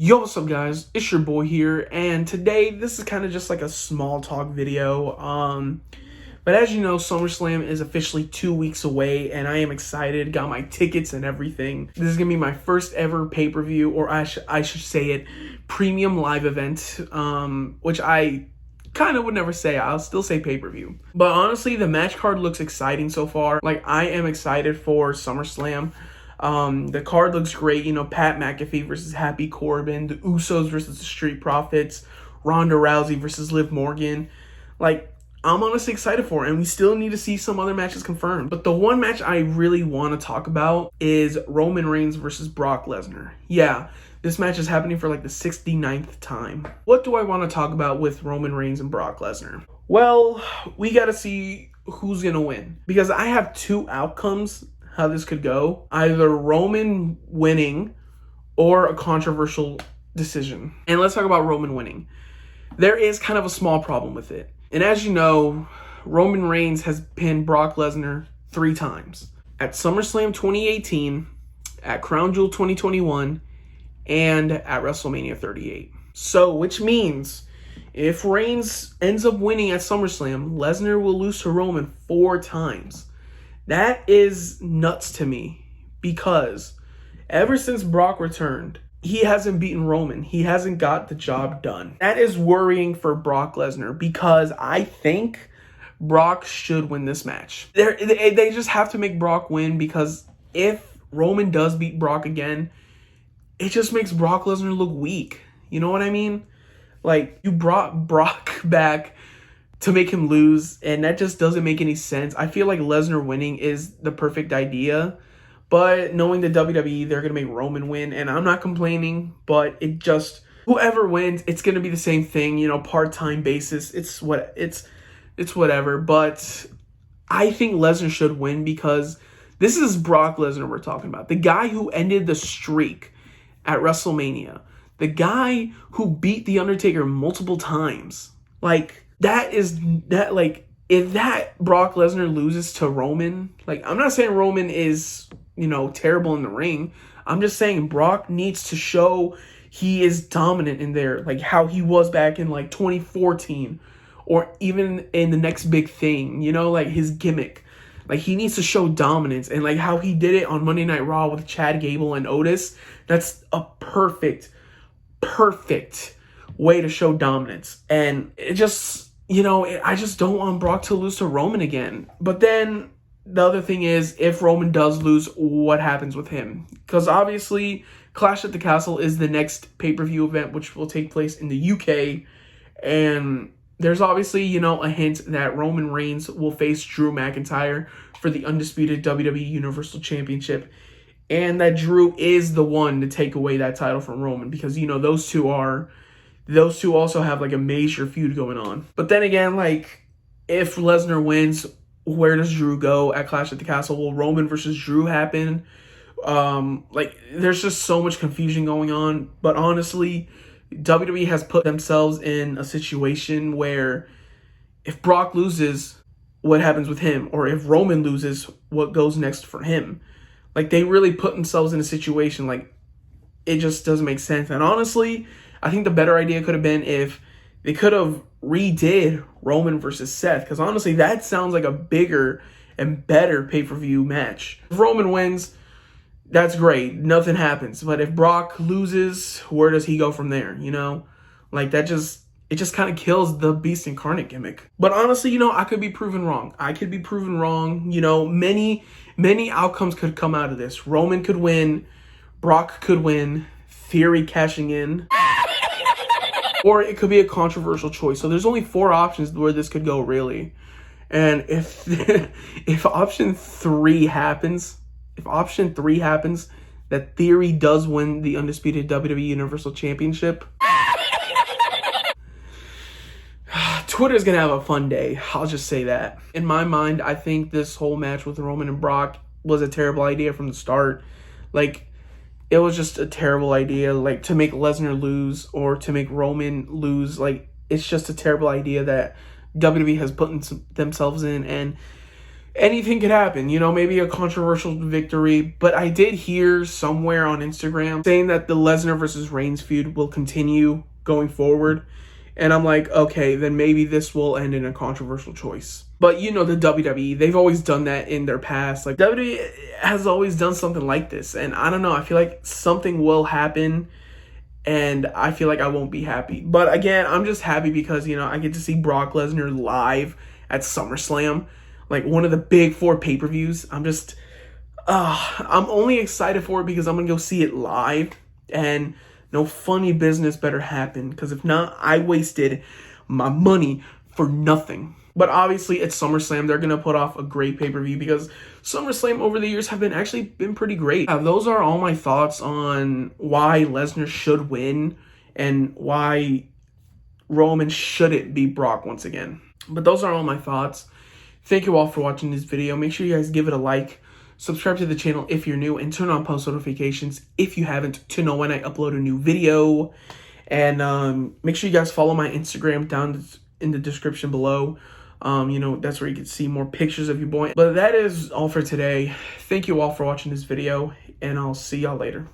Yo, what's up guys? It's your boy here, and today this is kind of just like a small talk video. But as you know, SummerSlam is officially 2 weeks away, and I am excited. Got my tickets and everything. This is gonna be my first ever pay-per-view, or I should say it, premium live event. Which I kind of would never say. I'll still say pay-per-view. But honestly, the match card looks exciting so far. Like, I am excited for SummerSlam. The card looks great. You know, Pat McAfee versus Happy Corbin, the Usos versus the Street Profits, Ronda Rousey versus Liv Morgan. Like, I'm honestly excited for it, and we still need to see some other matches confirmed. But the one match I really want to talk about is Roman Reigns versus Brock Lesnar. Yeah, this match is happening for like the 69th time. What do I want to talk about with Roman Reigns and Brock Lesnar? Well, we got to see who's going to win, because I have two outcomes how this could go. Either Roman winning or a controversial decision. And let's talk about Roman winning. There is kind of a small problem with it. And as you know, Roman Reigns has pinned Brock Lesnar 3 times. At SummerSlam 2018, at Crown Jewel 2021, and at WrestleMania 38. So, which means if Reigns ends up winning at SummerSlam, Lesnar will lose to Roman 4 times. That is nuts to me, because ever since Brock returned, he hasn't beaten Roman. He hasn't got the job done. That is worrying for Brock Lesnar, because I think Brock should win this match. They just have to make Brock win, because if Roman does beat Brock again, it just makes Brock Lesnar look weak. You know what I mean? Like, you brought Brock back to make him lose, and that just doesn't make any sense. I feel like Lesnar winning is the perfect idea, but knowing the WWE, they're going to make Roman win, and I'm not complaining, but it just, whoever wins, it's going to be the same thing, you know, part-time basis. It's whatever, but I think Lesnar should win, because this is Brock Lesnar we're talking about. The guy who ended the streak at WrestleMania. The guy who beat The Undertaker multiple times. Like, if that Brock Lesnar loses to Roman, like, I'm not saying Roman is, you know, terrible in the ring. I'm just saying Brock needs to show he is dominant in there, like how he was back in like 2014, or even in the next big thing, you know, like his gimmick. Like, he needs to show dominance, and like how he did it on Monday Night Raw with Chad Gable and Otis. That's a perfect way to show dominance. And it just, you know, I just don't want Brock to lose to Roman again. But then the other thing is, if Roman does lose, what happens with him? Because obviously Clash at the Castle is the next pay-per-view event, which will take place in the UK. And there's obviously, you know, a hint that Roman Reigns will face Drew McIntyre for the undisputed WWE Universal Championship. And that Drew is the one to take away that title from Roman, because, you know, those two also have like a major feud going on. But then again, like, if Lesnar wins, where does Drew go at Clash at the Castle? Will Roman versus Drew happen? Like, there's just so much confusion going on. But honestly, WWE has put themselves in a situation where if Brock loses, what happens with him? Or if Roman loses, what goes next for him? Like, they really put themselves in a situation, like, it just doesn't make sense. And honestly, I think the better idea could have been if they could have redid Roman versus Seth, because honestly, that sounds like a bigger and better pay-per-view match. If Roman wins, that's great. Nothing happens. But if Brock loses, where does he go from there? You know, like, it just kind of kills the Beast Incarnate gimmick. But honestly, you know, I could be proven wrong. You know, many outcomes could come out of this. Roman could win. Brock could win. Theory cashing in. Or it could be a controversial choice. So there's only 4 options where this could go, really. And if option 3 happens, that Theory does win the undisputed WWE Universal Championship, Twitter's gonna have a fun day. I'll just say that. In my mind, I think this whole match with Roman and Brock was a terrible idea from the start. Like, it was just a terrible idea, like, to make Lesnar lose or to make Roman lose. Like, it's just a terrible idea that WWE has put themselves in. And anything could happen, you know, maybe a controversial victory. But I did hear somewhere on Instagram saying that the Lesnar versus Reigns feud will continue going forward. And I'm like, okay, then maybe this will end in a controversial choice. But you know, the WWE, they've always done that in their past. Like, WWE has always done something like this. And I don't know, I feel like something will happen. And I feel like I won't be happy. But again, I'm just happy because, you know, I get to see Brock Lesnar live at SummerSlam. Like, one of the big 4 pay-per-views. I'm only excited for it because I'm going to go see it live. And no funny business better happen. Because if not, I wasted my money for nothing. But obviously, at SummerSlam, they're going to put off a great pay-per-view because SummerSlam over the years have been pretty great. Those are all my thoughts on why Lesnar should win and why Roman shouldn't beat Brock once again. But those are all my thoughts. Thank you all for watching this video. Make sure you guys give it a like, subscribe to the channel if you're new, and turn on post notifications if you haven't to know when I upload a new video. And make sure you guys follow my Instagram down in the description below. You know, that's where you can see more pictures of your boy. But that is all for today. Thank you all for watching this video, and I'll see y'all later.